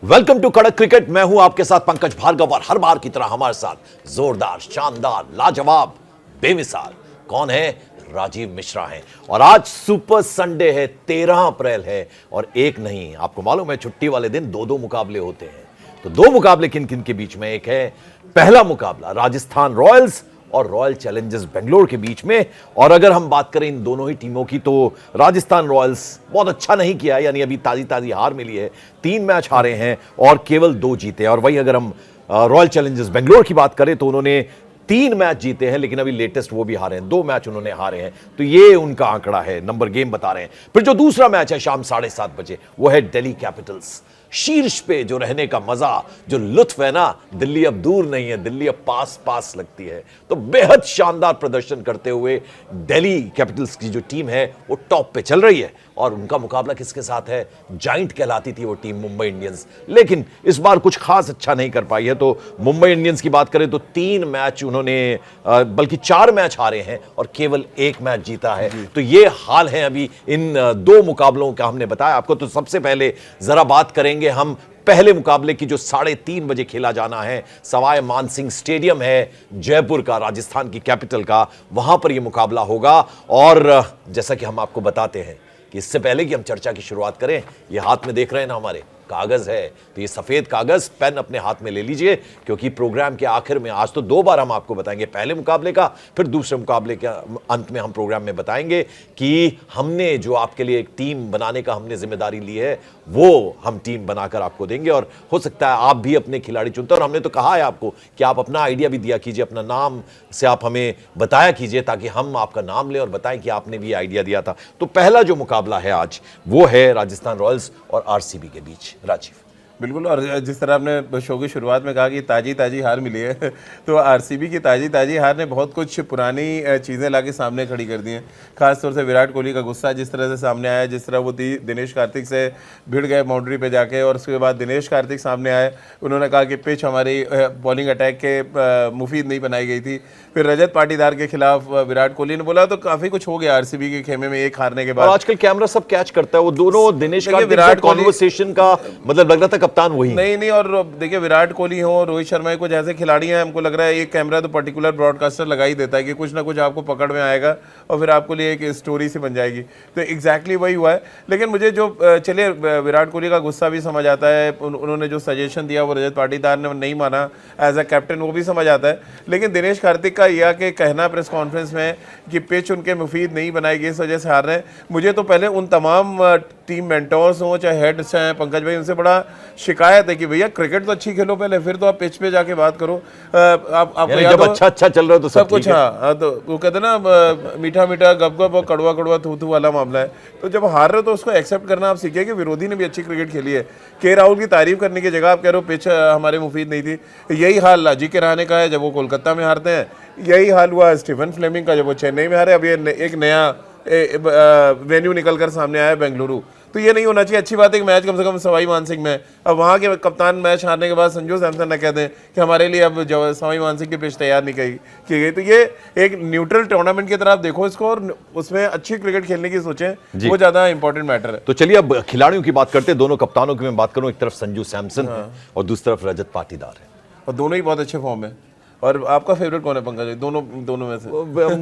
Welcome to कड़क cricket. मैं हूं आपके साथ पंकज भार्गव और हर बार की तरह हमारे साथ जोरदार, शानदार, लाजवाब, बेमिसाल कौन है? राजीव मिश्रा हैं। और आज सुपर संडे है, 13 अप्रैल है और एक नहीं, आपको मालूम है छुट्टी वाले दिन दो दो मुकाबले होते हैं। तो दो मुकाबले किन किन के बीच में? एक है पहला मुकाबला राजस्थान रॉयल्स और रॉयल चैलेंजर्स बेंगलोर के बीच में। और अगर हम बात करें इन दोनों ही टीमों की तो राजस्थान रॉयल्स बहुत अच्छा नहीं किया, यानी अभी ताजी ताजी हार मिली है, 3 मैच हारे हैं और केवल 2 जीते। और वही अगर हम रॉयल चैलेंजर्स बेंगलोर की बात करें तो उन्होंने 3 मैच जीते हैं, लेकिन अभी लेटेस्ट वो भी हारे हैं, 2 मैच उन्होंने हारे हैं। तो ये उनका आंकड़ा है, नंबर गेम बता रहे हैं। फिर जो दूसरा मैच है शाम 7:30 बजे, वो है दिल्ली कैपिटल्स। शीर्ष पे जो रहने का मजा, जो लुत्फ है ना, दिल्ली अब दूर नहीं है, दिल्ली अब पास पास लगती है। तो बेहद शानदार प्रदर्शन करते हुए दिल्ली कैपिटल्स की जो टीम है वो टॉप पे चल रही है। और उनका मुकाबला किसके साथ है? जाइंट कहलाती थी वो टीम, मुंबई इंडियंस, लेकिन इस बार कुछ खास अच्छा नहीं कर पाई है। तो मुंबई इंडियंस की बात करें तो 3 मैच उन्होंने, बल्कि 4 मैच हारे हैं और केवल 1 मैच जीता है। तो ये हाल है अभी इन 2 मुकाबलों का, हमने बताया आपको। तो सबसे पहले जरा बात करेंगे हम पहले मुकाबले की, जो 3:30 बजे खेला जाना है। सवाई मानसिंह स्टेडियम है जयपुर का, राजस्थान की कैपिटल का, वहां पर यह मुकाबला होगा। और जैसा कि हम आपको बताते हैं कि इससे पहले कि हम चर्चा की शुरुआत करें, ये हाथ में देख रहे हैं ना हमारे कागज है, तो ये सफेद कागज, पेन अपने हाथ में ले लीजिए, क्योंकि प्रोग्राम के आखिर में आज तो 2 बार हम आपको बताएंगे, पहले मुकाबले का, फिर दूसरे मुकाबले के अंत में हम प्रोग्राम में बताएंगे कि हमने जो आपके लिए एक टीम बनाने का हमने जिम्मेदारी ली है, वो हम टीम बनाकर आपको देंगे। और हो सकता है आप भी अपने खिलाड़ी चुनते, और हमने तो कहा है आपको कि आप अपना आइडिया भी दिया कीजिए, अपना नाम से आप हमें बताया कीजिए, ताकि हम आपका नाम लें और बताएं कि आपने भी आइडिया दिया था। तो पहला जो मुकाबला है आज, वो है राजस्थान रॉयल्स और आरसीबी के बीच। राजीव, बिल्कुल। और जिस तरह आपने शो की शुरुआत में कहा कि ताजी ताजी हार मिली है, तो आरसीबी की ताजी ताजी हार ने बहुत कुछ पुरानी चीज़ें लाके सामने खड़ी कर दी हैं। खासतौर से विराट कोहली का गुस्सा जिस तरह से सामने आया, जिस तरह वो दिनेश कार्तिक से भिड़ गए बाउंड्री पे जाके, और उसके बाद दिनेश कार्तिक सामने आए, उन्होंने कहा कि पिच हमारी बॉलिंग अटैक के मुफीद नहीं बनाई गई थी। फिर रजत पाटीदार के खिलाफ विराट कोहली ने बोला, तो काफ़ी कुछ हो गया आरसीबी के खेमे में एक हारने के बाद। आजकल कैमरा सब कैच करता है, वो दोनों दिनेश कार्तिक कॉन्वर्सेशन का मतलब लग रहा था कप्तान वही नहीं। और देखिए, विराट कोहली हो, रोहित शर्मा, कुछ ऐसे खिलाड़ी हैं, हमको लग रहा है एक कैमरा तो पर्टिकुलर ब्रॉडकास्टर लगा ही देता है कि कुछ ना कुछ आपको पकड़ में आएगा और फिर आपको लिए एक स्टोरी सी बन जाएगी। तो एग्जैक्टली वही हुआ है। लेकिन मुझे जो चलिए विराट कोहली का गुस्सा भी समझ आता है, उन्होंने जो सजेशन दिया वो रजत पाटीदार ने नहीं माना एज अ कैप्टन, वो भी समझ आता है। लेकिन दिनेश कार्तिक का यह कि कहना प्रेस कॉन्फ्रेंस में कि पिच उनके मुफीद नहीं बनाई गई, इस वजह से हार रहे हैं, मुझे तो पहले उन तमाम टीम मेंटोर्स हों, चाहे हेड्स हैं, पंकज भाई, उनसे बड़ा शिकायत है कि भैया क्रिकेट तो अच्छी खेलो पहले, फिर तो आप पिच पे जाके बात करो। आप जब अच्छा चल रहा है तो सब कुछ, हाँ, तो वो कहते हैं ना, मीठा मीठा गप गप और कड़वा कड़वा थू थू वाला मामला है। तो जब हार रहे हो तो उसको एक्सेप्ट करना आप सीखिए कि विरोधी ने भी अच्छी क्रिकेट खेली है। के राहुल की तारीफ करने की जगह आप कह रहे हो पिच हमारे मुफीद नहीं थी। यही हाल अजिंक्य रहाणे का है जब वो कोलकाता में हारते हैं, यही हाल हुआ स्टीफन फ्लेमिंग का जब वो चेन्नई में हारे। अब ये एक नया वेन्यू निकल कर सामने आया बेंगलुरु। तो ये नहीं होना चाहिए। अच्छी बात है कि मैच कम से कम सवाई मानसिंह में। अब वहाँ के कप्तान मैच हारने के बाद संजू सैमसन न कहते हैं कि हमारे लिए अब सवाई मानसिंह की पिच तैयार नहीं की गई। तो ये एक न्यूट्रल टूर्नामेंट की तरह आप देखो इसको, और उसमें अच्छी क्रिकेट खेलने की सोचें, वो ज़्यादा इंपॉर्टेंट मैटर है। तो चलिए अब खिलाड़ियों की बात करते हैं। दोनों कप्तानों की मैं बात करूं, एक तरफ संजू सैमसन है और दूसरी तरफ रजत पाटीदार है, और दोनों ही बहुत अच्छे फॉर्म है। और आपका फेवरेट कौन है पंकज? दोनों में से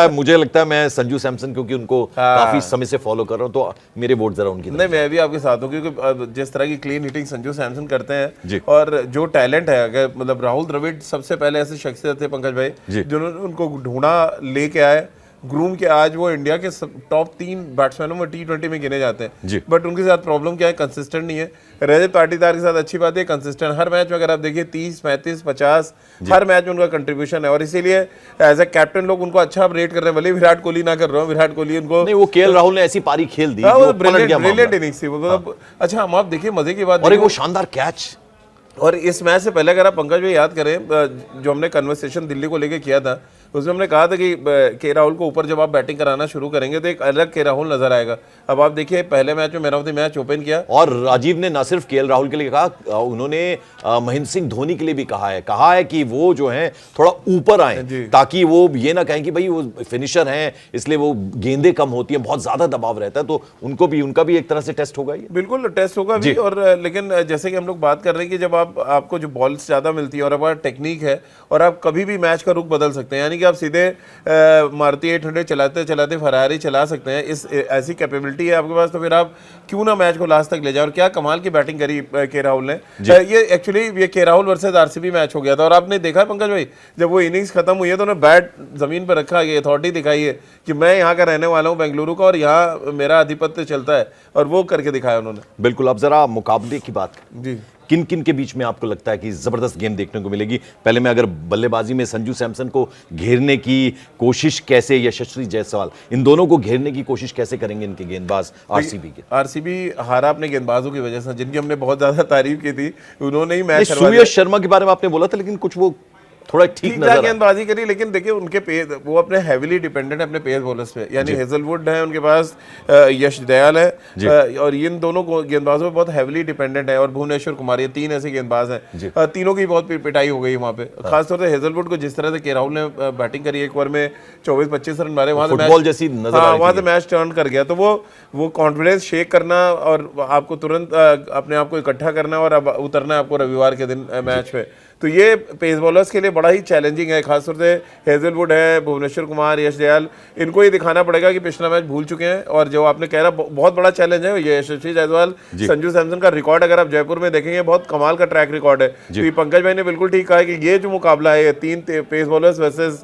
मुझे लगता है मैं संजू सैमसन, क्योंकि उनको काफी समय से फॉलो कर रहा हूं, तो मेरे वोट जरा उनकी। नहीं, मैं भी आपके साथ हूं, क्योंकि जिस तरह की क्लीन हिटिंग संजू सैमसन करते हैं और जो टैलेंट है, अगर मतलब राहुल द्रविड़ सबसे पहले ऐसे शख्सियत थे पंकज भाई, जिन्होंने उनको ढूंढा, लेके आए, ग्रूम के, आज वो इंडिया के टॉप 3 बैट्समैनों में T20 में गिने जाते हैं। बट उनके साथ प्रॉब्लम क्या है? कंसिस्टेंट नहीं है। रजत पाटीदार के साथ अच्छी बात है कंसिस्टेंट, हर मैच में अगर आप देखिए 30, 35, 50 हर मैच में उनका कंट्रीब्यूशन है। और इसीलिए एज ए कैप्टन लोग उनको अच्छा रेट कर रहे हैं, भले विराट कोहली ना कर रहे हो। विराट कोहली उनको नहीं, वो केएल राहुल ने ऐसी पारी खेल दी, ब्रिलियंट इनिंग्स थी वो। अच्छा, हम आप देखिए मजे की बात, और एक वो शानदार कैच। और इस मैच से पहले अगर आप पंकज भाई याद करें, जो हमने कन्वर्सेशन दिल्ली को लेके किया था, उसमें हमने कहा था कि के राहुल को ऊपर जब आप बैटिंग कराना शुरू करेंगे तो एक अलग के राहुल नजर आएगा। अब आप देखिए पहले मैच में man of the match open किया, और राजीव ने ना सिर्फ केएल राहुल के लिए कहा, उन्होंने महेंद्र सिंह धोनी के लिए भी कहा है कि वो जो है थोड़ा ऊपर आए, ताकि वो ये ना कहें कि भाई वो फिनिशर हैं इसलिए वो गेंदें कम होती हैं, बहुत ज्यादा दबाव रहता है, तो उनका भी एक तरह से टेस्ट होगा ये। बिल्कुल टेस्ट होगा भी। और लेकिन जैसे कि हम लोग बात कर रहे हैं कि जब आपको जो बॉल्स ज्यादा मिलती है और आपका टेक्निक है और आप कभी भी मैच का रुख बदल सकते हैं, यानी कि आप सीधे मारुति 800 चलाते चलाते फरारी चला सकते हैं, इस ऐसी कैपेबिलिटी है आपके पास, तो फिर आप क्यों ना मैच को लास्ट तक ले जाए। और क्या कमाल की बैटिंग करी के राहुल ने। ये एक्चुअली ये के राहुल वर्सेस आरसीबी मैच हो गया था, और आपने देखा पंकज भाई जब वो इनिंग्स खत्म हुई है तो उन्होंने बैट जमीन पर रखा, ये अथॉरिटी दिखाई है कि मैं यहाँ का रहने वाला हूँ बेंगलुरु का और यहाँ मेरा आधिपत्य चलता है, और वो करके दिखाया उन्होंने। बिल्कुल। अब जरा मुकाबले की बात जी, किन किन के बीच में आपको लगता है कि जबरदस्त गेम देखने को मिलेगी? पहले मैं अगर बल्लेबाजी में संजू सैमसन को घेरने की कोशिश कैसे, यशस्वी जायसवाल, इन दोनों को घेरने की कोशिश कैसे करेंगे इनके गेंदबाज आरसीबी के? आरसीबी हारा अपने गेंदबाजों की वजह से, जिनकी हमने बहुत ज्यादा तारीफ की थी, उन्होंने ही मैच। सूर्यश शर्मा के बारे में आपने बोला था, लेकिन कुछ वो थोड़ा ठीक नजर गेंदबाजी करी, लेकिन देखिए उनके पेस, वो अपने हेवीली डिपेंडेंट है अपने पेस बॉलर्स पे, यानी हेजलवुड है उनके पास, यश दयाल है, और इन दोनों को गेंदबाजों पे बहुत हेवीली डिपेंडेंट है, और भुवनेश्वर कुमार, ये तीन ऐसे गेंदबाज हैं, तीनों की बहुत पिटाई हो गई वहाँ पे। खासतौर से हेजलवुड को जिस तरह से के राहुल ने बैटिंग करी, एक ओवर में 24-25 रन मारे, वहाँ से मैच टर्न कर गया। तो वो कॉन्फिडेंस शेक करना और आपको तुरंत अपने आप को इकट्ठा करना और अब उतरना है आपको रविवार के दिन मैच पे, तो ये पेस बॉलर्स के लिए बड़ा ही चैलेंजिंग है। खासतौर से हेजलवुड है, भुवनेश्वर कुमार, यश दयाल, इनको ये दिखाना पड़ेगा कि पिछला मैच भूल चुके हैं, और जो आपने कह रहा बहुत बड़ा चैलेंज है ये यशस्वी जायसवाल, संजू सैमसन का रिकॉर्ड अगर आप जयपुर में देखेंगे बहुत कमाल का ट्रैक रिकॉर्ड है। तो पंकज भाई ने बिल्कुल ठीक कहा कि ये जो मुकाबला है, 3 पेस बॉलर्स वर्सेस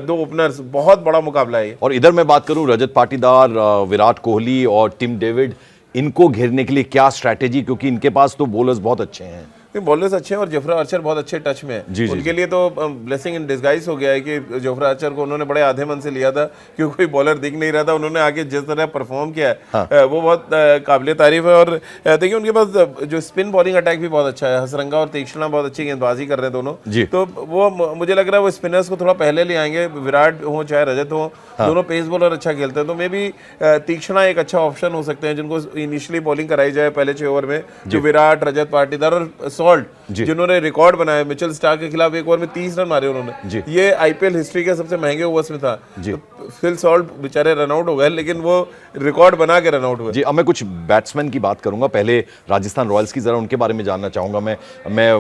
2 ओपनर्स, बहुत बड़ा मुकाबला है। और इधर मैं बात करूं रजत पाटीदार, विराट कोहली और टिम डेविड, इनको घेरने के लिए क्या स्ट्रैटेजी, क्योंकि इनके पास तो बॉलर्स बहुत अच्छे हैं, बॉलर्स अच्छे हैं, और जोफ्रा आर्चर बहुत अच्छे टच में है। उनके लिए तो ब्लेसिंग इन डिस्गाइज हो गया है कि जोफ्रा आर्चर को उन्होंने बड़े आधे मन से लिया था, क्योंकि कोई बॉलर दिख नहीं रहा था, उन्होंने आगे जिस तरह परफॉर्म किया है वो बहुत काबिल तारीफ है। और देखिए उनके पास जो स्पिन बॉलिंग अटैक भी बहुत अच्छा है, हसरंगा और तीक्ष्णा बहुत अच्छी गेंदबाजी कर रहे हैं दोनों, तो वो मुझे लग रहा है वो स्पिनर्स को थोड़ा पहले ले आएंगे, विराट हो चाहे रजत हो, दोनों पेस बॉलर अच्छा खेलते हैं, तो मे भी तीक्ष्णा एक अच्छा ऑप्शन हो सकते हैं जिनको इनिशियली बॉलिंग कराई जाए पहले 6 ओवर में, जो विराट, रजत पाटीदार और सॉल्ट, जिन्होंने रिकॉर्ड बनाया, मिचेल स्टार्क के खिलाफ 1 ओवर में 30 रन मारे उन्होंने, ये आईपीएल हिस्ट्री के सबसे महंगे ओवर्स में था। तो फिल सॉल्ट बेचारे रन आउट हो गए, लेकिन वो रिकॉर्ड बना के रन आउट हुए। जी, अब मैं कुछ बैट्समैन की बात करूंगा, पहले राजस्थान रॉयल्स की जरा उनके बारे में जानना चाहूंगा। मैं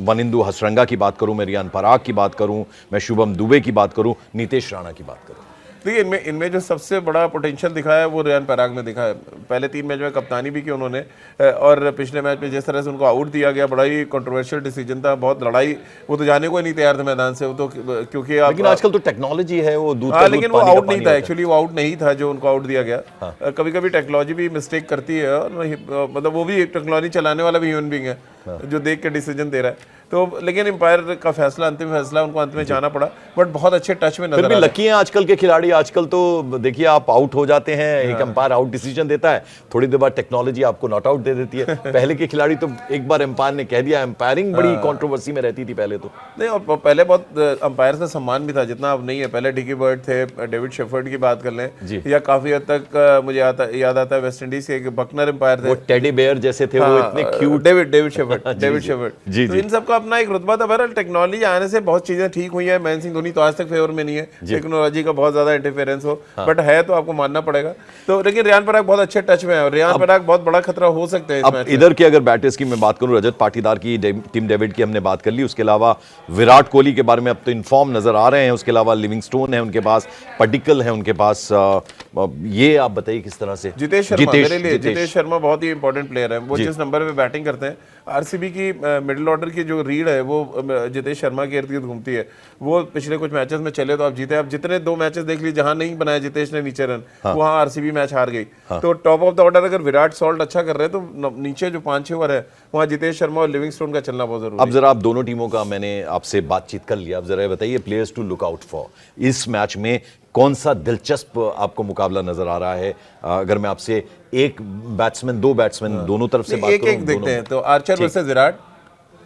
वनिंदु हसरंगा की बात करूं, मैं रियान पराग की बात करूं, मैं शुभम दुबे की बात करूं, नीतीश राणा की बात करूं। देखिए इनमें जो सबसे बड़ा पोटेंशियल दिखा है वो रियान पराग में दिखा है। पहले 3 मैच में कप्तानी भी की उन्होंने, और पिछले मैच में जिस तरह से उनको आउट दिया गया, बड़ा ही कंट्रोवर्शियल डिसीजन था, बहुत लड़ाई, वो तो जाने को ही नहीं तैयार थे मैदान से, वो तो क्योंकि लेकिन आजकल तो टेक्नोलॉजी है, वो दूध का लेकिन वो आउट नहीं था, एक्चुअली वो आउट नहीं था जो उनको आउट दिया गया। कभी कभी टेक्नोलॉजी भी मिस्टेक करती है, और मतलब वो भी एक टेक्नोलॉजी चलाने वाला भी ह्यूमन बीइंग है जो देख के डिसीजन दे रहा है। तो लेकिन एम्पायर का फैसला, अंतिम फैसला उनको अंत में जाना पड़ा, बट बहुत अच्छे टच में नजर आ रहे हैं। लकी हैं आजकल के खिलाड़ी, आजकल तो देखिए आप आउट हो जाते हैं, एक एम्पायर आउट डिसीजन देता है, थोड़ी देर बाद टेक्नोलॉजी आपको नॉट आउट दे देती है। पहले के खिलाड़ी तो एक बार एम्पायर ने कह दिया, एम्पायरिंग बड़ी कंट्रोवर्सी में रहती थी पहले तो। नहीं, और पहले बहुत अंपायर का सम्मान भी था, जितना अब नहीं है। पहले डिकी बर्ड थे, डेविड शेफर्ड की बात कर लें, या काफी हद तक मुझे याद आता है वेस्ट इंडीज के बकनर एम्पायर थे, वो टेडी बेयर जैसे थे, वो इतने क्यूट, डेविड शेफर्ड। तो इन सबका अपना एक रुतबा था। टेक्नोलॉजी आने से बहुत चीजें ठीक हुई है। महेंद्र सिंह धोनी तो आज तक फेवर में नहीं है, टेक्नोलॉजी का बहुत ज्यादा इंटरफेरेंस हो, बट है तो आपको मानना पड़ेगा। तो लेकिन रियान पराग बहुत अच्छे टच में है, और रियान पराग बहुत बड़ा खतरा हो सकते हैं इस मैच में। इधर के अगर बैटर्स की मैं बात करूं, रजत पाटीदार की, टिम डेविड की हमने बात कर ली, उसके अलावा विराट कोहली के बारे में अब तो इनफॉर्म नजर आ रहे हैं, उसके अलावा लिविंगस्टोन है उनके पास, पडिक्कल है उनके पास, ये आप बताइए किस तरह से। जितेश शर्मा, मेरे लिए जितेश शर्मा बहुत ही इंपॉर्टेंट प्लेयर है, वो जिस नंबर पे बैटिंग करते हैं। आरसीबी की मिडिल ऑर्डर की जो रीड है वो जितेश शर्मा के इर्द गिर्द घूमती है। वो पिछले कुछ मैचेस में चले तो आप जीते, आप जितने 2 मैचेस देख लीजिए जहां नहीं बनाया जितेश ने नीचे रन, वहां आरसीबी मैच हार गई। तो टॉप ऑफ द ऑर्डर अगर विराट सॉल्ट अच्छा कर रहे हैं तो नीचे जो 5-6 ओवर है वहां जितेश शर्मा और लिविंगस्टोन का चलना बहुत जरूरी है। अब जरा आप दोनों टीमों का मैंने आपसे बातचीत कर लिया, अब जरा बताइए players to look out for इस मैच में, कौन सा दिलचस्प आपको मुकाबला नजर आ रहा है? अगर मैं आपसे एक बैट्समैन, 2 बैट्समैन दोनों तरफ से बात करूं, एक देखते हैं, तो Archer versus Virat,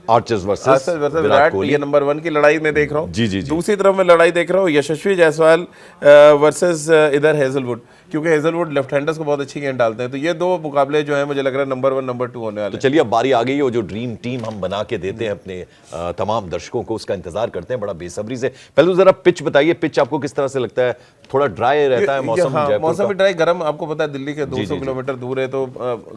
archers versus Virat Kohli, ये नंबर 1 की लड़ाई में देख रहा हूँ। जी। दूसरी तरफ मैं लड़ाई देख रहा हूँ यशस्वी जायसवाल वर्सेस इधर हेजलवुड, क्योंकि हेजलवुड लेफ्ट हैंडर्स को बहुत अच्छी गेंद डालते हैं। तो ये दो मुकाबले जो है मुझे लग रहा है नंबर 1 नंबर 2 होने वाले। तो चलिए अब बारी आ गई है, जो ड्रीम टीम हम बना के देते हैं अपने तमाम दर्शकों को, उसका इंतजार करते हैं बड़ा बेसब्री से। पहले तो जरा पिच बताइए, पिच आपको किस तरह से लगता है? थोड़ा ड्राई रहता है मौसम? हाँ, मौसम भी ड्राई, गर्म, आपको पता है दिल्ली के 200 किलोमीटर दूर है, तो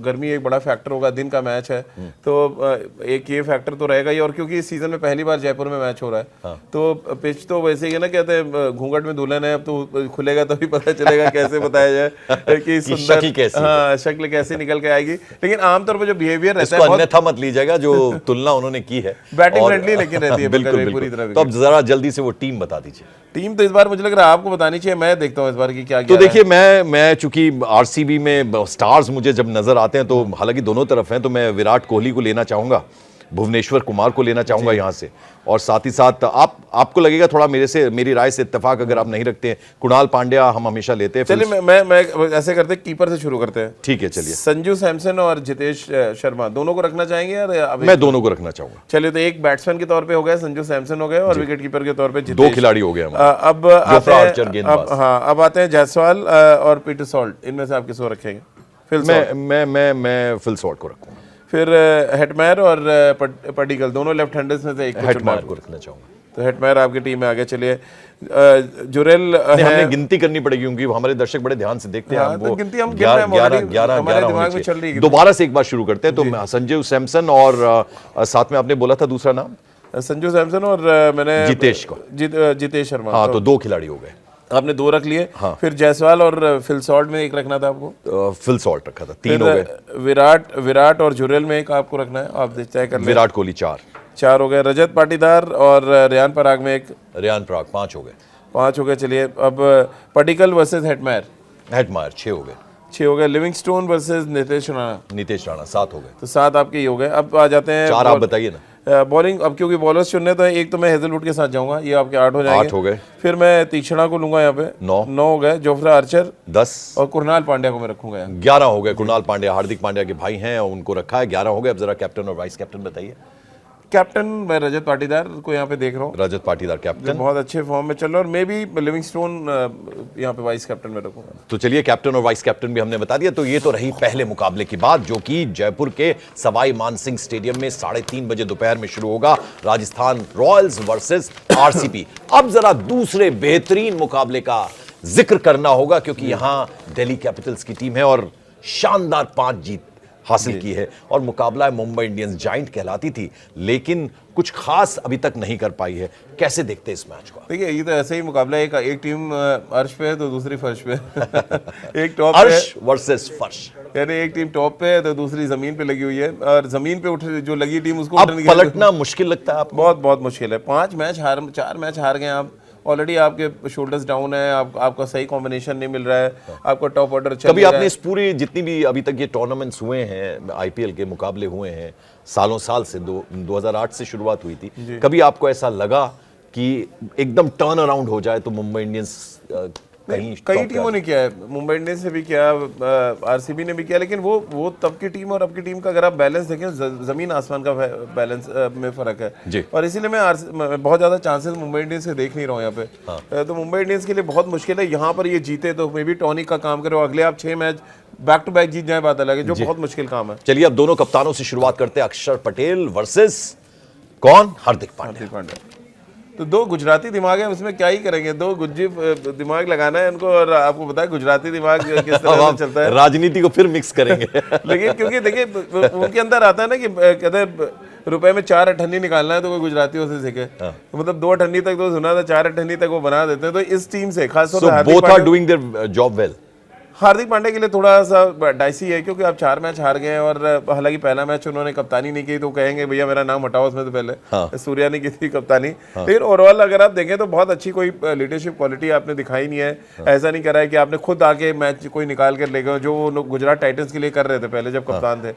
गर्मी एक बड़ा फैक्टर होगा। दिन का मैच है तो एक ये फैक्टर तो रहेगा ही, और क्योंकि इस सीजन में पहली बार जयपुर में मैच हो रहा है तो पिच तो वैसे ही है ना, कहते हैं घूंघट में दुल्हन है, अब तो खुलेगा तभी पता चलेगा कैसे बताया जाए कि सुंदर शक्ल कैसे निकल के आएगी। लेकिन आमतौर पर जो बिहेवियर रहता है, अन्यथा मत लीजिएगा जो तुलना उन्होंने की है, बैटिंग फ्रेंडली लेकिन रहती है बिल्कुल पूरी तरह। तो अब जरा जल्दी से वो टीम बता दीजिए। टीम तो इस बार मुझे लग रहा है आपको बतानी चाहिए, मैं देखता हूँ इस बार की क्या। तो देखिए मैं चूंकि आरसीबी में स्टार्स मुझे जब नजर आते हैं तो हालांकि दोनों तरफ हैं, तो मैं विराट कोहली को लेना चाहूंगा, भुवनेश्वर कुमार को लेना चाहूंगा यहां से, और साथ ही साथ आपको लगेगा थोड़ा मेरी राय से इत्तेफाक अगर आप नहीं रखते हैं, कुणाल पांड्या हम हमेशा लेते हैं। चलिए मैं ऐसे करते हैं, कीपर से शुरू करते हैं। ठीक है, चलिए। संजू सैमसन और जितेश शर्मा दोनों को रखना चाहेंगे यार? मैं दोनों को रखना चाहूंगा। चलिए, तो एक बैट्समैन के तौर पे हो गया संजू सैमसन हो गए, और विकेट कीपर के तौर पे दो खिलाड़ी हो गए। अब आते हैं जायसवाल और पीटर सॉल्ट, इनमें से आप किसको रखेंगे? मैं फिल सॉल्ट को रखूंगा। फिर हेटमेयर और पडिक्कल दोनों लेफ्ट हैंडर्स में से एक हेटमेयर को रखना चाहूंगा। तो हेटमेयर आपकी टीम में आ गया। चलिए, जुरेल हमें गिनती करनी पड़ेगी क्योंकि हमारे दर्शक बड़े ध्यान से देखते हैं। तो गिनती हम 11 दिमाग में चल रही है। दोबारा से एक बार शुरू करते हैं। तो संजू सैमसन और साथ में आपने बोला था दूसरा नाम संजू सैमसन और मैंने जितेश शर्मा। हाँ, तो दो खिलाड़ी हो गए, आपने दो रख लिए। हाँ। फिर जायसवाल और फिल सॉल्ट में एक रखना था आपको। फिल सॉल्ट रखा था, 3 हो गए। विराट और जुरेल में एक आपको रखना है, आप तय कर लें। विराट कोहली 4 हो गए। रजत पाटीदार और रियान पराग में एक। रियान पराग 5 हो गए। 5 हो गए। चलिए, अब पडिक्कल वर्सेस हेटमेयर 6 हो गए। 6 हो गए। लिविंगस्टोन वर्सेस नितेश राणा 7 हो गए। तो 7 आपके ही हो गए। अब आ जाते हैं 4 आप बताइए ना। बॉलिंग, अब क्योंकि बॉलर्स चुनने तो एक तो मैं हेजलवुड के साथ जाऊंगा, ये आपके 8 हो जाएंगे। 8 हो गए। फिर मैं तीक्ष्णा को लूंगा यहाँ पे, 9 हो गए। जोफ्रा आर्चर 10 और कुणाल पांड्या को मैं रखूंगा। 11 हो गए। कुणाल पांड्या हार्दिक पांड्या के भाई हैं और उनको रखा है। 11 हो गए। अब जरा कैप्टन और वाइस कैप्टन बताइए। कैप्टन मैं रजत पाटीदार को यहाँ पे देख रहा हूँ। रजत पाटीदार कैप्टन, बहुत अच्छे फॉर्म में चल रहा है, और मैं भी लिविंगस्टोन यहाँ पे वाइस कैप्टन में रखूंगा। तो चलिए, कैप्टन और वाइस कैप्टन भी हमने बता दिया। तो ये तो रही पहले मुकाबले की बात, जो कि जयपुर के सवाई मानसिंह स्टेडियम में 3:30 बजे दोपहर में शुरू होगा। Rajasthan Royals versus RCB. अब जरा दूसरे बेहतरीन मुकाबले का जिक्र करना होगा, क्योंकि यहां दिल्ली कैपिटल्स की टीम है और शानदार 5 जीत हासिल की है, और मुकाबला है मुंबई इंडियंस, जाइंट कहलाती थी लेकिन कुछ खास अभी तक नहीं कर पाई है। कैसे देखते हैं इस मैच को? देखिए, ये तो ऐसे ही मुकाबला है, एक टीम अर्श पे है तो दूसरी फर्श पे एक टॉप अर्श वर्सेस फर्श, यानी एक टीम टॉप पे है तो दूसरी जमीन पे लगी हुई है, और जमीन पे उठ जो लगी टीम उसको अब पलटना मुश्किल लगता है आपको? बहुत मुश्किल है। 4 मैच हार गए आप, ऑलरेडी आपके शोल्डर्स डाउन है, आपका सही कॉम्बिनेशन नहीं मिल रहा है, आपका टॉप ऑर्डर चल कभी आपने इस पूरी जितनी भी अभी तक ये टूर्नामेंट्स हुए हैं, आईपीएल के मुकाबले हुए हैं, साल से 2008 से शुरुआत हुई थी, कभी आपको ऐसा लगा कि एकदम टर्न अराउंड हो जाए तो मुंबई इंडियंस कई टीमों ने किया है, मुंबई इंडियंस ने भी किया, आरसीबी ने भी किया, लेकिन वो तब की टीम और अब की टीम का अगर आप बैलेंस देखें, जमीन आसमान का बैलेंस में फर्क है। और इसीलिए मैं बहुत ज्यादा चांसेस मुंबई इंडियंस से देख नहीं रहा हूँ यहाँ पे। तो मुंबई इंडियंस के लिए बहुत मुश्किल है, यहाँ पर ये जीते तो मे बी टॉनिक का काम करे, अगले आप 6 मैच बैक टू बैक जीत जाए, बात अलग है, जो बहुत मुश्किल काम है। चलिए, अब दोनों कप्तानों से शुरुआत करते हैं। अक्षर पटेल वर्सेस कौन? हार्दिक पांड्या। तो 2 गुजराती दिमाग है, उसमें क्या ही करेंगे, 2 गुज्जी दिमाग लगाना है उनको, और आपको पता है गुजराती दिमाग किस तरह से चलता है, राजनीति को फिर मिक्स करेंगे लेकिन क्योंकि देखिए उनके अंदर आता है ना कि कहते हैं रुपए में 4 अठन्नी निकालना है तो कोई गुजरातियों से सीखे। तो मतलब 2 अठन्नी तक तो सुना था, 4 अठन्नी तक वो बना देते हैं। तो इस टीम से खासतौर पे both are doing their job well. Hardik Pandya के लिए थोड़ा सा डाइसी है, क्योंकि आप 4 मैच हार गए, और हालांकि पहला मैच उन्होंने कप्तानी नहीं की, तो कहेंगे भैया मेरा नाम हटाओ उसमें से पहले। सूर्या ने की थी कप्तानी। लेकिन ओवरऑल अगर आप देखें तो बहुत अच्छी कोई लीडरशिप क्वालिटी आपने दिखाई नहीं है। ऐसा नहीं करा है कि आपने खुद आके मैच कोई निकाल कर ले गए, जो वो गुजरात टाइटंस के लिए कर रहे थे पहले जब कप्तान थे।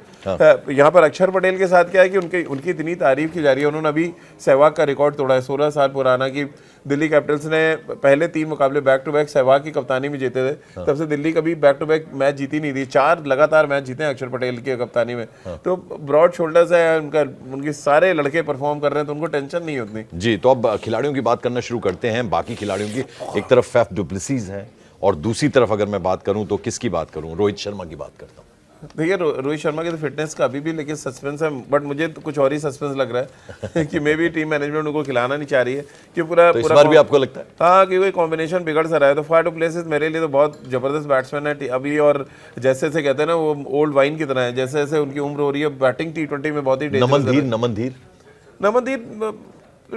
यहाँ पर अक्षर पटेल के साथ क्या है कि उनकी इतनी तारीफ की जा रही है। उन्होंने अभी सहवाग का रिकॉर्ड तोड़ा है, 16 साल पुराना, कि दिल्ली कैपिटल्स ने पहले 3 मुकाबले बैक टू बैक सहवाग की कप्तानी में जीते थे, तब से दिल्ली कभी कभी बैक टू बैक मैच जीती नहीं थी, 4 लगातार मैच जीते हैं अक्षर पटेल की कप्तानी में। तो ब्रॉड शोल्डर्स है उनका, उनके सारे लड़के परफॉर्म कर रहे हैं तो उनको टेंशन नहीं होती जी। तो अब खिलाड़ियों की बात करना शुरू करते हैं, बाकी खिलाड़ियों की। एक तरफ फैफ डु प्लेसिस हैं और दूसरी तरफ अगर मैं बात करूं तो किसकी बात करूं? रोहित शर्मा की बात करता हूं। देखिए रोहित शर्मा की तो फिटनेस का अभी भी लेकिन सस्पेंस है, बट मुझे तो कुछ और ही सस्पेंस लग रहा है कि मे भी टीम मैनेजमेंट उनको खिलाना नहीं चाह रही है कि पूरा तो इस बार भी आपको लगता है? हाँ कि कोई कॉम्बिनेशन बिगड़ सा रहा है। तो फैफ डु प्लेसिस मेरे लिए तो बहुत जबरदस्त बैट्समैन है अभी, और जैसे जैसे कहते हैं ना वो ओल्ड वाइन की तरह है, जैसे जैसे उनकी उम्र हो रही है बैटिंग T20 में बहुत ही नमनदीर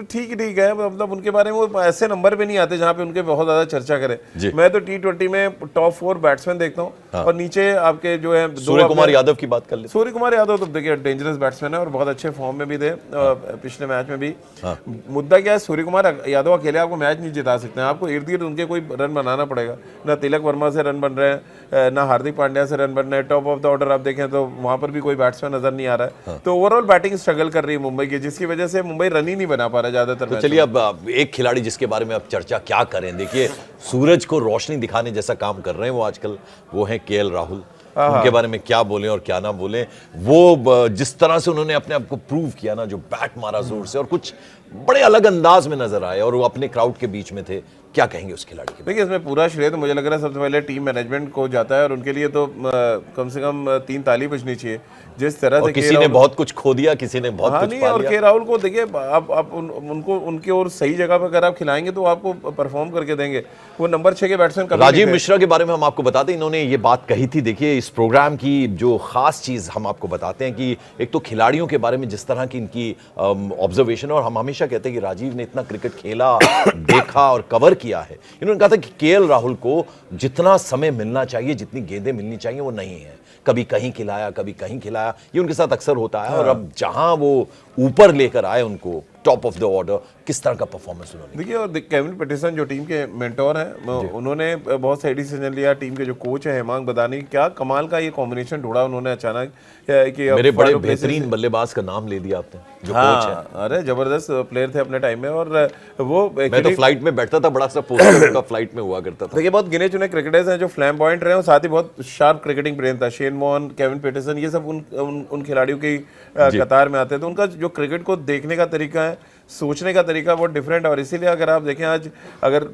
ठीक है, मतलब उनके बारे में वो ऐसे नंबर पे नहीं आते जहाँ पे उनके बहुत ज्यादा चर्चा करें। मैं तो T20 में टॉप 4 बैट्समैन देखता हूँ। हाँ। और नीचे आपके जो है सूर्य कुमार यादव की बात कर ले। सूर्य कुमार यादव तो देखिए डेंजरस बैट्समैन है और बहुत अच्छे फॉर्म में भी थे। हाँ। पिछले मैच में भी। हाँ। मुद्दा क्या है, सूर्य कुमार यादव अकेले आपको मैच नहीं जिता सकते हैं, आपको इर्द गिर्द उनके कोई रन बनाना पड़ेगा। ना तिलक वर्मा से रन बन रहे हैं, ना हार्दिक पांड्या से रन बन रहे हैं। टॉप ऑफ द ऑर्डर आप देखें तो वहां पर भी कोई बैट्समैन नजर नहीं आ रहा है। तो ओवरऑल बैटिंग स्ट्रगल कर रही है मुंबई की, जिसकी वजह से मुंबई रन ही नहीं बना पा रहा ज्यादातर। तो चलिए अब एक खिलाड़ी जिसके बारे में अब चर्चा क्या करें, देखिए सूरज को रोशनी दिखाने जैसा काम कर रहे हैं वो आजकल, वो है KL राहुल। उनके बारे में क्या बोलें और क्या ना बोलें। वो जिस तरह से उन्होंने अपने आप को प्रूव किया ना, जो बैट मारा जोर से और कुछ बड़े अलग अंदाज में नजर आए और वो अपने क्राउड के बीच में थे, क्या कहेंगे उस खिलाड़ी के? देखिए इसमें पूरा श्रेय तो मुझे लग रहा है सबसे पहले टीम मैनेजमेंट को जाता है और उनके लिए तो कम से कम 3 ताली बजनी चाहिए। जिस तरह से किसी ने बहुत कुछ खो दिया, किसी ने बहुत कुछ पा और KL राहुल को देखिए आप उनको उनके और सही जगह पर अगर आप खिलाएंगे तो आपको परफॉर्म करके देंगे। वो नंबर 6 के बैट्समैन कभी राजीव मिश्रा के बारे में हम आपको बताते हैं, इन्होंने ये बात कही थी। देखिए इस प्रोग्राम की जो खास चीज हम आपको बताते हैं कि एक तो खिलाड़ियों के बारे में जिस तरह की इनकी ऑब्जर्वेशन, और हम हमेशा कहते हैं कि राजीव ने इतना क्रिकेट खेला, देखा और कवर किया है। इन्होंने कहा था कि KL राहुल को जितना समय मिलना चाहिए, जितनी गेंदें मिलनी चाहिए वो नहीं है। कभी कहीं खिलाया, कभी कहीं खिलाया, ये उनके साथ अक्सर होता है। और अब जहां वो ऊपर लेकर आए उनको टॉप ऑफ द ऑर्डर, किस तरह का परफॉर्मेंस उन्होंने। देखिए और केविन पीटरसन जो टीम के मेंटोर हैं, उन्होंने बहुत सही डिसीजन लिया। टीम के जो कोच है हेमांग बदानी, क्या कमाल का ये कॉम्बिनेशन ढूंढा उन्होंने अचानक कि मेरे बड़े बेहतरीन बल्लेबाज का नाम ले दिया आपने, जो कोच है। अरे जबरदस्त प्लेयर थे अपने टाइम में। और वो मैं तो फ्लाइट में बैठता था, बड़ा सा पोस्टर उनका फ्लाइट में हुआ करता था। देखिए बहुत गिने चुने क्रिकेटर्स हैं जो फ्लैम्बॉयंट रहे और साथ ही बहुत शार्प क्रिकेटिंग ब्रेन था। शेन वॉर्न, केविन पीटरसन, ये सब उन खिलाड़ियों की कतार में आते हैं। तो उनका जो क्रिकेट को देखने का तरीका है, सोचने का तरीका बहुत डिफरेंट है। और इसीलिए अगर आप देखें आज अगर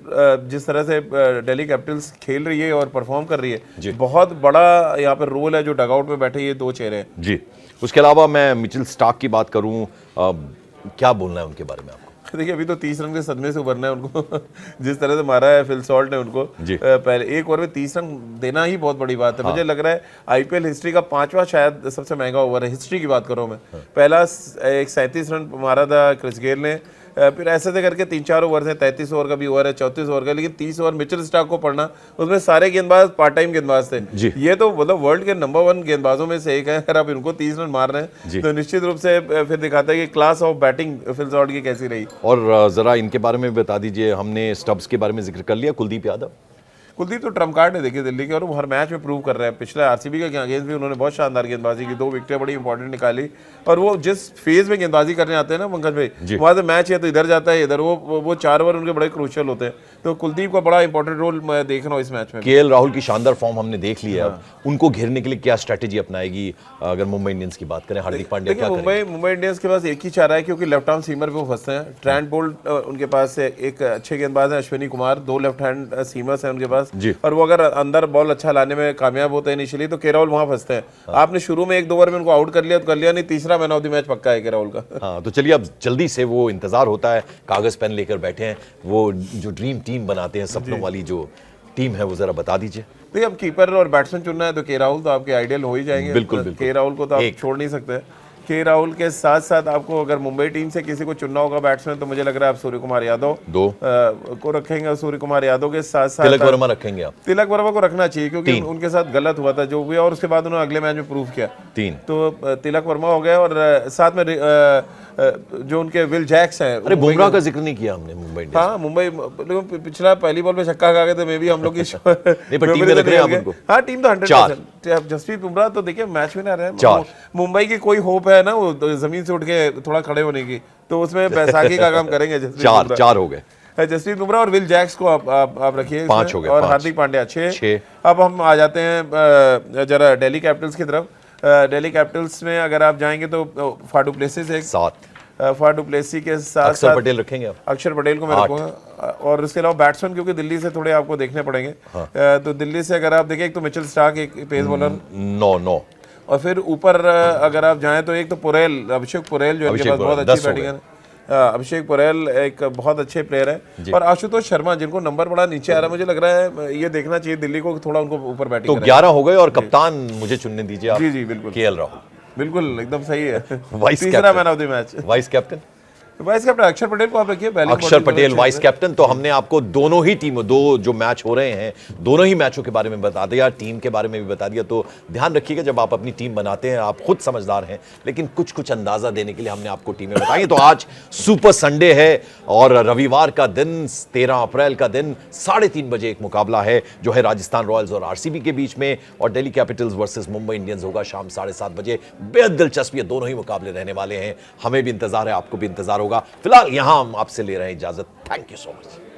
जिस तरह से दिल्ली कैपिटल्स खेल रही है और परफॉर्म कर रही है, बहुत बड़ा यहाँ पर रोल है जो डगआउट में बैठे ये 2 चेहरे हैं जी। उसके अलावा मैं मिचेल स्टार्क की बात करूं, क्या बोलना है उनके बारे में आपको? देखिए अभी तो 30 रन के सदमे से उभरना है उनको जिस तरह से मारा है फिल सॉल्ट ने उनको पहले 1 ओवर में 30 रन देना ही बहुत बड़ी बात है। मुझे लग रहा है IPL हिस्ट्री का 5वां शायद सबसे महंगा ओवर है, हिस्ट्री की बात करो मैं। पहला एक 37 रन मारा था क्रिस गेल ने, फिर ऐसे करके 3-4 ओवर है, 33 ओवर का भी ओवर है, 34 ओवर का, लेकिन 30 ओवर मिचेल स्टार्क को पढ़ना, उसमें सारे गेंदबाज पार्ट टाइम गेंदबाज थे। ये तो मतलब वर्ल्ड के नंबर 1 गेंदबाजों में से एक है। अगर आप इनको 30 रन मार रहे हैं तो निश्चित रूप से फिर दिखाता है कि class of batting Phil Salt की कैसी रही। और जरा इनके बारे में बता दीजिए, हमने स्टब्स के बारे में जिक्र कर लिया, कुलदीप यादव। कुलदीप तो ट्रम्प कार्ड है देखिए दिल्ली के, और वो हर मैच में प्रूव कर रहे हैं। पिछले RCB के अगेंस्ट भी उन्होंने बहुत शानदार गेंदबाजी की, 2 विकेटें बड़ी इंपॉर्टेंट निकाली। और वो जिस फेज में गेंदबाजी करने आते हैं ना पंकज भाई, वहाँ से मैच है तो इधर जाता है, इधर वो 4 ओवर उनके बड़े क्रूशियल होते हैं। तो कुलदीप का बड़ा इंपॉर्टेंट रोल मैं देख रहा हूँ इस मैच में। KL राहुल की शानदार फॉर्म हमने देख लिया। अब उनको घेरने के लिए क्या स्ट्रैटेजी अपनाएगी अगर मुंबई इंडियंस की बात करें? हार्दिक पांड्या क्या करेंगे? मुंबई इंडियंस के पास एक ही चारा है, क्योंकि लेफ्ट आर्म सीमर पे वो फंसते हैं। ट्रेंट बोल्ट उनके पास एक अच्छे गेंदबाज है, Ashwini Kumar, 2 left hand seamers हैं उनके पास। और वो अगर अंदर बॉल अच्छा लाने में कामयाब होते हैं इनिशियली, तो KL राहुल वहां फंसते हैं। आपने शुरू में 1-2 ओवर में उनको आउट कर लिया तो कर लिया, नहीं तीसरा मैन ऑफ द मैच पक्का है KL राहुल का। हाँ, तो चलिए अब जल्दी से वो इंतजार होता है, कागज पेन लेकर बैठे हैं, वो जो ड्रीम टीम बनाते हैं, सपनों वाली जो टीम है, वो जरा बता दीजिए। देखिए अब कीपर और बैट्समैन चुनना है तो KL राहुल तो आपके आइडियल हो ही जाएंगे। बिल्कुल KL राहुल को तो आप छोड़ नहीं सकते। KL राहुल के साथ साथ आपको अगर मुंबई टीम से किसी को चुनना होगा बैट्समैन, तो मुझे लग रहा है आप सूर्य कुमार यादव 2 को रखेंगे। सूर्य कुमार यादव के साथ साथ तिलक वर्मा रखेंगे आप? तिलक वर्मा को रखना चाहिए, क्योंकि उनके साथ गलत हुआ था जो भी, और उसके बाद उन्होंने अगले मैच में प्रूव किया। 3 तो तिलक वर्मा हो गया, और साथ में जो उनके विल जैक्स हैं। अरे बुमराह का जिक्र नहीं किया हमने मुंबई इंडियंस। हाँ मुंबई पिछला पहली बॉल पे छक्का खा गए थे, मे भी हम लोग की नहीं पर टीम में रख रहे हैं आप उनको। हाँ टीम तो 100%। जसप्रीत बुमराह तो देखिए मैच में ना रहे, मुंबई की कोई होप है ना वो जमीन से उठ के थोड़ा खड़े होने की, तो उसमें बैसाखी का काम करेंगे। 4 हो गए। जसप्रीत बुमराह और विल जैक्स को आप रखिए 5 हो गए, और 5। हार्दिक पांड्या 6। 6। अब हम आ जाते हैं जरा दिल्ली कैपिटल्स की तरफ। दिल्ली कैपिटल्स में अगर आप जाएंगे तो फाफ डु प्लेसिस एक 7। फाफ डु प्लेसी के साथ अक्षर साथ पटेल रखेंगे आप? अक्षर पटेल को मैं 8। रखूंगा। और उसके अलावा बैट्समैन क्योंकि दिल्ली से थोड़े आपको देखने पड़ेंगे। तो दिल्ली से अगर आप देखें, एक तो मिचेल स्टार्क एक पेस बॉलर, 9। और फिर ऊपर अगर आप जाएं तो एक तो पुरेल, अभिषेक पुरेल जो इनके पास बहुत अच्छी बैटिंग है। अभिषेक पुरेल एक बहुत अच्छे प्लेयर है, और आशुतोष शर्मा जिनको नंबर बड़ा नीचे आ रहा है। मुझे लग रहा है ये देखना चाहिए दिल्ली को, थोड़ा उनको ऊपर बैटिंग तो 11 हो गए, और कप्तान मुझे चुनने दीजिए आप। जी बिल्कुल, केएल राहुल। बिल्कुल एकदम सही है। वाइस तीसरा man of the match. Vice captain अक्षर पटेल को आप रखिए। अक्षर पटेल वाइस कैप्टन। तो हमने आपको दोनों ही टीम, दो जो मैच हो रहे हैं, दोनों ही मैचों के बारे में बता दिया, टीम के बारे में भी बता दिया। तो ध्यान रखिएगा जब आप अपनी टीम बनाते हैं, आप खुद समझदार हैं, लेकिन कुछ कुछ अंदाजा देने के लिए हमने आपको टीमें बताई। तो आज सुपर संडे है और रविवार का दिन, 13 अप्रैल का दिन, 3:30 बजे एक मुकाबला है जो है राजस्थान रॉयल्स और आरसीबी के बीच में, और Delhi Capitals versus Mumbai Indians होगा शाम 7:30 बजे। बेहद दिलचस्प ये दोनों ही मुकाबले रहने वाले हैं। हमें भी इंतजार है, आपको भी इंतजार होगा। फिलहाल यहां हम आपसे ले रहे हैं इजाजत। Thank you so much.